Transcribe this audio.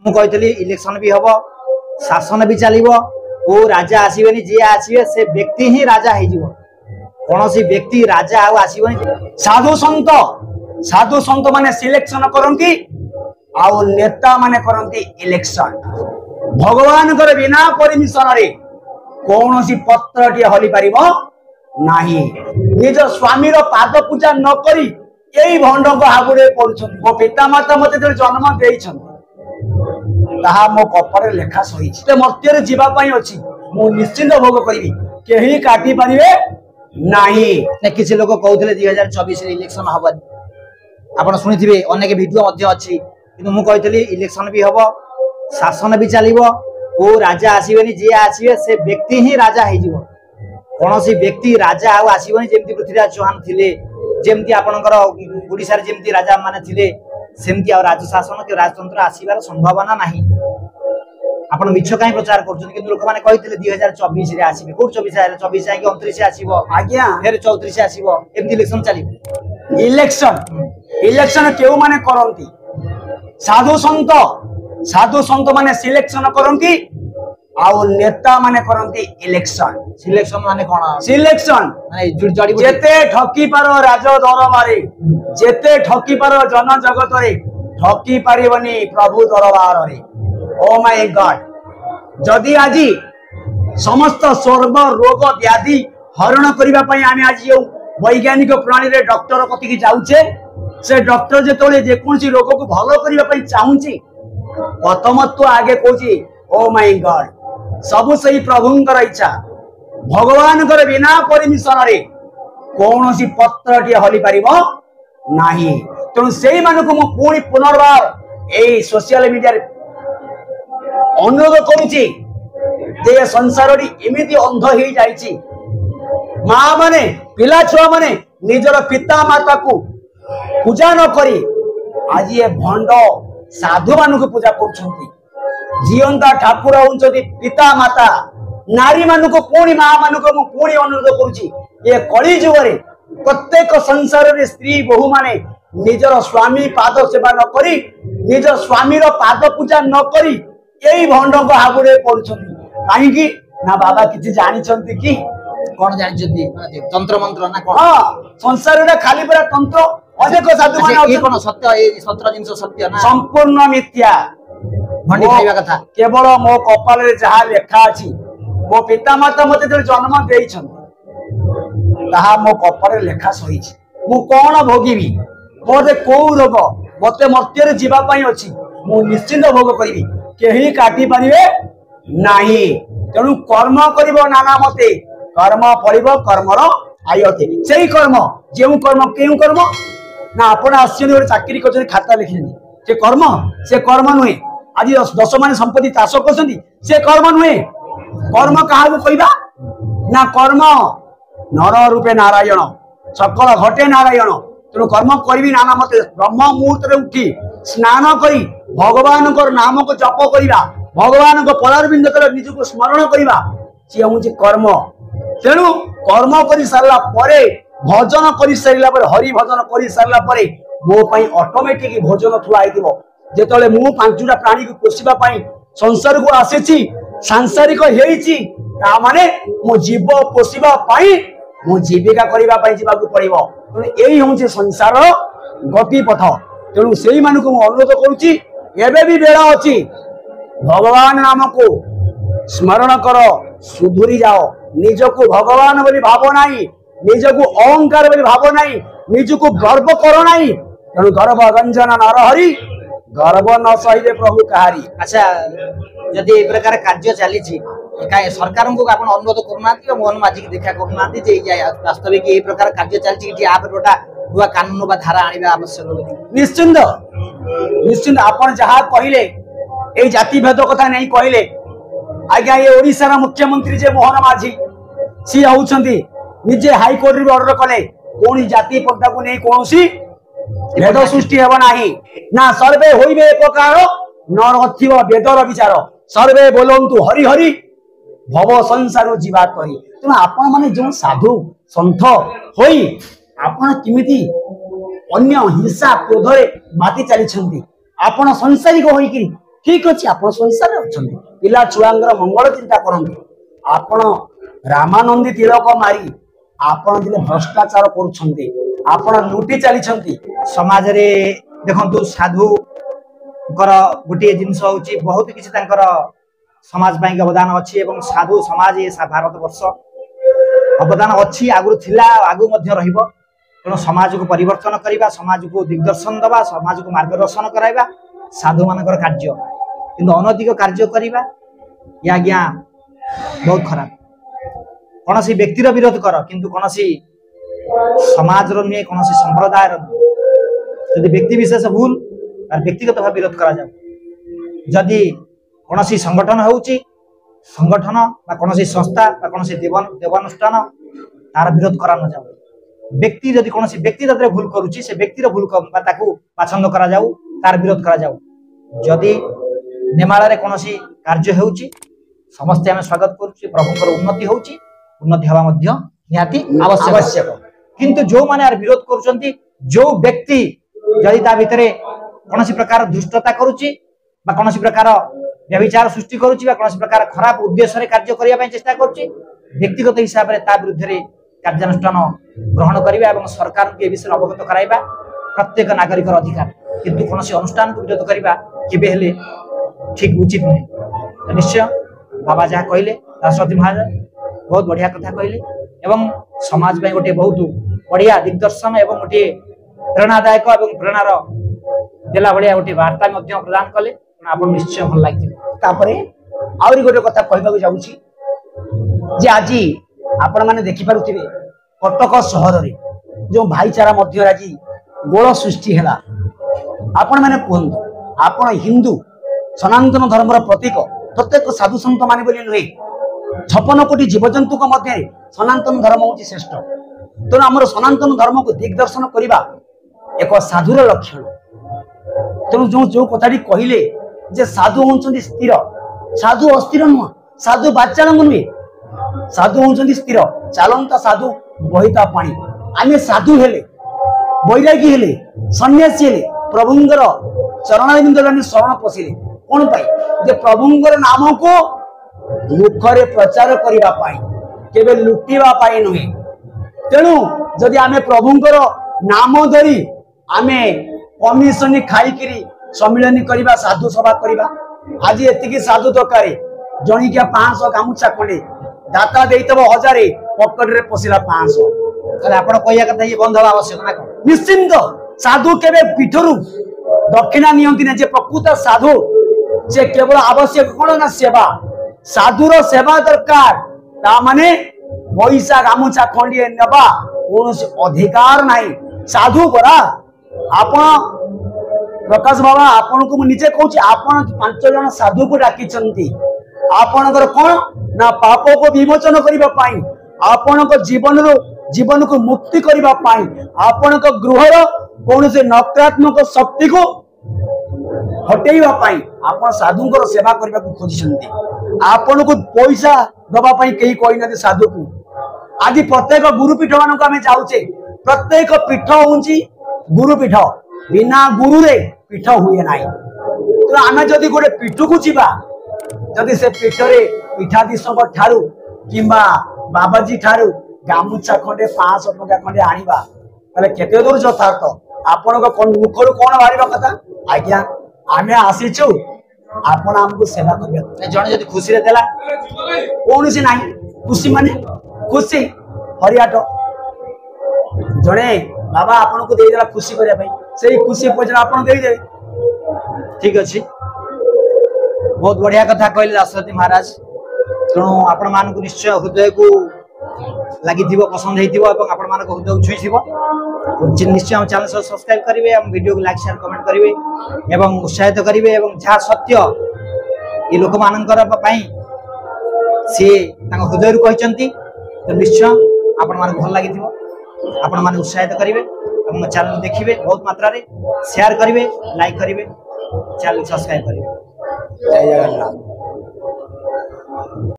मुझे इलेक्शन भी हम शासन भी चलो को राजा आसबेनि जी आसवे से व्यक्ति ही राजा हो कौन सी व्यक्ति राजा आसबेनि। साधु संत माने सिलेक्शन करती आउ नेता माने करती इलेक्शन। भगवान बिना परमिशन रे कौन सी पत्र टी हली पार नाही। निज स्वामी पाद पूजा न करी यही भंड को हाबुड़े पड़ुछन। मो पिता माता मते जो जन्म देइछन ताहा मो कपरे लेखा सही मर्त्य जीवा पई अछि मु निश्चिंत भोग करिवि केही काटी पारिबे नाही। किसी लोग कहते 2024 इलेक्शन हम आप शुणी अनेक भिडियो अच्छी कि मुझे इलेक्शन भी हम शासन भी चलो को राजा आसबेनि जी आसवे से व्यक्ति ही राजा हो कौन सी व्यक्ति राजा आसबेनि। जमी पृथ्वीराज चौहान थे जमती आपणकर ओडिशा जमती राजा माने थे सेमती राजशासन के राजतंत्र आसबार संभावना नहीं। आप मिछ कहीं प्रचार कर लोक मैंने कहते 2024 आसवे कौट 24 जाकि 29 आसो आज्ञा फिर 34 आसो एमती इलेक्शन चलो। इलेक्शन क्यों माने करती साधु संत माने सिलेक्शन करती आउ नेता माने करती इलेक्शन। सिलेक्शन माने कौन सिलेक्शन जेते ठकी पार राज दरबार जेते ठकी पार जन जगत रे ठकी पारिबनी प्रभु दरबार रे। ओ माय गॉड जदि आज समस्त सर्व रोग व्याधि हरण करबा पई आमे आज जो वैज्ञानिक प्रणाली रे डॉक्टर कति की जाउछे से डॉक्टर जेतोले जे कोनसी रोग को भलो करबा पई चाहूची प्रथमत्व आगे कहूची ओ माय गॉड सब सही प्रभुंकर इच्छा। भगवान बिना परमिशन रे कौन सी पत्र टी हली पार नाही। तेणु से मानक मु पुणी पुनर्बार ए सोशल मीडिया अनुरोध करुची जे संसार एमती अंध हो जाइछि माँ माने पिला छुआ माने निजर पिता माता को पूजा न करी आज ये भंड साधु मान को पूजा कर जीवंता ठाकुर होउछथि पिता माता नारी मान को पुणी माँ मान को पुणी अनुरोध करुची ये कली जुग रे प्रत्येक संसार रे स्त्री बहु माने निजर स्वामी पाद सेवा न करी निज स्वामी पाद पूजा न करी यही भंड को हाबुड़े पड़ुछथि कहीं ना बाबा किसी जानिछंती कि कौन जानिछंती तंत्र मंत्र ना कौन। हाँ संसार रे खाली पूरा तंत्र अनेक साधु माने कौन सत्य ए सत्र जिंस सत्य ना संपूर्ण मिथ्या भंडी खाइबा कथा केवल मो कपाल रे जहा लेखा अछि मो पिता माता मते जो जन्म देइछन ताहा मो कपाल रे लेखा सही मु कोन भोगिबी मोते को रोग मते मर्त्य रे जीवा पई अछि मु निश्चिंत भोग करिवि केही काटी पारिबे नाही। तेणु कर्म करिवो नाना मते कर्म पड़िबो कर्मर आयते सेही कर्म जेउ कर्म केउ कर्म ना आपण आस्यन गोटे चाकरी कर खाता लिखिनी से कर्म नुहे। आज 10 मान संपत्ति चाष कर से कर्म नुहे। कर्म क्या कहवा ना कर्म नर रूपे नारायण सकल घटे नारायण। तेणु कर्म करी नाना मते ब्रह्म मुहूर्त उठी स्नान करी भगवान नाम को जप करवा भगवान को पदारविंद निज को स्मरण करवा सी हूँ कर्म। तेणु कर्म कर सारा भजन कर सारा हरि भजन कर सारा मो ऑटोमेटिक भोजन थुआई जेतले मु 5टा प्राणी को पोषिबा संसार को आसी सांसारिक माने मो जीव पोषिबा मो जीविका करबा जावाक पड़िबो। यही हूँ संसार गति पथ। तेणु से अनुरोध करुच्ची एबे भी बेड़ा अच्छी भगवान नाम को स्मरण कर सुधुरी जाओ निज को भगवान बोली भाव नहीं निज को अहंकार बोली भाव नहीं निज को गर्व कर नहीं। तेणु गर्व रंजन नरहरि गर्व न सहिए प्रभु कहारी। अच्छा जदि ए प्रकार कार्य चली सरकार को आप अनुरोध करना मोहन माझी की देखा करना वास्तविक ये प्रकार कार्य चलती गोटा नुआ कानून बा धारा आने आवश्यक निश्चिंत निश्चिंत आपण जहाँ कहले ये जाति भेद कथा नहीं कहले आज्ञा ये ओडिशा मुख्यमंत्री जे मोहन माझी सी होउछंती निजे हाईकोर्ट रे ऑर्डर कले कोनी जाति पंथा को नहीं कोनसी भेद सृष्टि हेब नाही ना सर्वे होइबे प्रकार न रथिबो वेदर विचार सर्वे बोलंतु हरि हरि भव संसार जीवा करी। तेणु आपण माने जो साधु संत होई आपण किमिति अन्य हिंसा क्रोध रे माति चली छंती आपण संसारिक होई कि ठीक अच्छे आप संसार अच्छा पिला छुआंगर मंगल चिंता करते आपण रामानंदी तिलक मारी आपण दिले भ्रष्टाचार करुछंती आपण लुटी चली समाज रे देखंतु साधु गोटे जिनस होची बहुत किसी तांकर समाज पाई अवदान अच्छी एवं साधु समाज ये भारत वर्ष अवदान अच्छी आगु थिला आगु मध्य रहिबो तेणु समाज को परिवर्तन करवा समाज को दिग्दर्शन दबा समाज को मार्गदर्शन कराइबा साधु मानकर कार्य किंतु अनैतिक कार्य करवा या आज्ञा बहुत खराब कौन सी व्यक्तिर विरोध कर किंतु कौन सी समाज नुहे कौन सी संप्रदाय यदि व्यक्ति विशेष भूल और व्यक्तिगत भाव विरोध करा जाऊ जदि कौन सी संगठन होउची संगठन बा कौन सी संस्था बा कौन सी देवानुष्ठान तार विरोध करा न जाऊ व्यक्ति जदि कौन सी व्यक्ति तदरे भूल करूची से व्यक्तिर भूल बा ताकू पसंद करा जाऊ तार विरोध करा जाऊ जदि नेमाल रे कौन सी कार्य होउची समस्त आम स्वागत करूची प्रभुଙ୍କର उन्नति होउची उन्नति हवा मध्य निहाती आवश्यक किंतु जो माने यार विरोध करूचंती जो व्यक्ति जदि ता भितरे कौन प्रकार दुष्टता करुची बा कौन प्रकार व्यभिचार सृष्टि करुची बा कौन प्रकार खराब उद्देश्य रे कार्य करिया पई चेष्टा करुची व्यक्तिगत हिसाब रे ता विरुद्ध रे कार्यानुष्ठान ग्रहण करिबा एवं सरकार के विषय अवगत कराइबा प्रत्येक नागरिक अधिकार किंतु कौन अनुष्ठान को विरोध करिबा केबे हेले ठीक उचित नहीं निश्चय बाबा जहाँ कहले सरस्वती महाराज बहुत बढ़िया कथा कहले एवं समाज में गोटे बहुत बढ़िया दिग्दर्शन एवं गोटे प्रेरणादायक एवं प्रेरणार देला बढ़िया गोटे वार्ता प्रदान कले आप निश्चय भल लगे आहरी गोटे कथा कहवाक जाऊँगी जे आज आपण मैंने देखिपे कटक सहर रे जो भाईचारा मध्य आज गोल सृष्टि है आपण मैंने कहतु आपण हिंदू सनातन धर्मर प्रतीक प्रत्येक साधु सन्त मान नुहे 56 कोटी जीवजंतु मध्य सनातन धर्म हूँ श्रेष्ठ तेणु आम सनातन धर्म को दिग्दर्शन करने एक साधुर लक्षण तेणु जो जो कथाटी कहले जे साधु होउछन्ति स्थिर साधु अस्थिर नुह साधु बाचालंग नुहे साधु होउछन्ति स्थिर चालंता साधु बहिता पानी आमे साधु हेले बैरागी हेले सन्यासी हेले प्रभुंगर चरणारविंद शरण पशिले कौन पाई जे प्रभुंगर नाम को मुखरे प्रचार करबा पाई केबे लुटिबा पाई नुहे तेणु जदि आमे प्रभुंकर नाम धरी आमे कमिशन खाइकिरी सम्मिलन करबा साधु सभा करबा आज एतिकी साधु दरकार जणिकिया 500 गामुछा खंडे दाता देइतबो 1000 पॉकेट रे पसिला 500 ताले आपण कहिया कथा ये बंद हवा आवश्यक ना निश्चिंत साधु केबे पीठरू दक्षिणा नियंती ना जे प्रकृत साधु से केवल आवश्यक कोन ना सेवा साधुर सेवा दरकार ता माने पैसा गामुछा खंडिए नेबा कौन अधिकार नाही साधु बरा आपण प्रकाश बाबा आपण को निजे कहूँ आपण 5 जन साधु को डाकी आपणकर कौन ना पाप को विमोचन करने पाई आपण जीवन को मुक्ति करने पाई आपण गृहर कौन से नकारात्मक शक्ति को हटेवा पाई आपण साधुंकर सेवा करने को खोजी आपण को पैसा दबा पाई कहीं कोई ना साधु को आदि प्रत्येक गुरुपीठ मान आम जाऊे प्रत्येक पीठ हूँ गुरुपीठ बिना गुरु रे पीठ हुए ना तो आम जदि गोटे पीठ को जीवा जदि से पीठ रे पीठाधीश ठारू किंबा बाबाजी ठारू गामुछा खंडे 500 टका खंडे आनिबा ताले केते दूर यथार्थ आपण मुखर कौन बाहर कथा आज्ञा आमे आसीचु आपण हमको सेवा करबे जण जदि खुशी रे देला कौन से नहीं खुशी माने खुशी हरियाट जड़े बाबा आपण को दे देला खुशी करया भाई सेही खुशी पैसा आपण दे दे ठीक अछि बहुत बढ़िया कथा कहले दासरथी महाराज तेणु आपण मान को निश्चय हृदय को लगी पसंद होइथिबो एवं आपण मान को हृदय छुईथिबो निश्चय हम चैनल सब्सक्राइब करिवे हम वीडियो को लाइक शेयर कमेंट करिवे एवं उत्साहित करिवे एवं जहाँ सत्य ये लोक मानकर पई से तांको हृदय रु कहिसंती तो निश्चय आपण मान भल लागिथिबो आपण मान उत्साहित करिवे एवं चैनल देखिवे बहुत मात्रा रे शेयर करिवे लाइक करिवे चैनल सब्सक्राइब करिवे जय जगन्नाथ।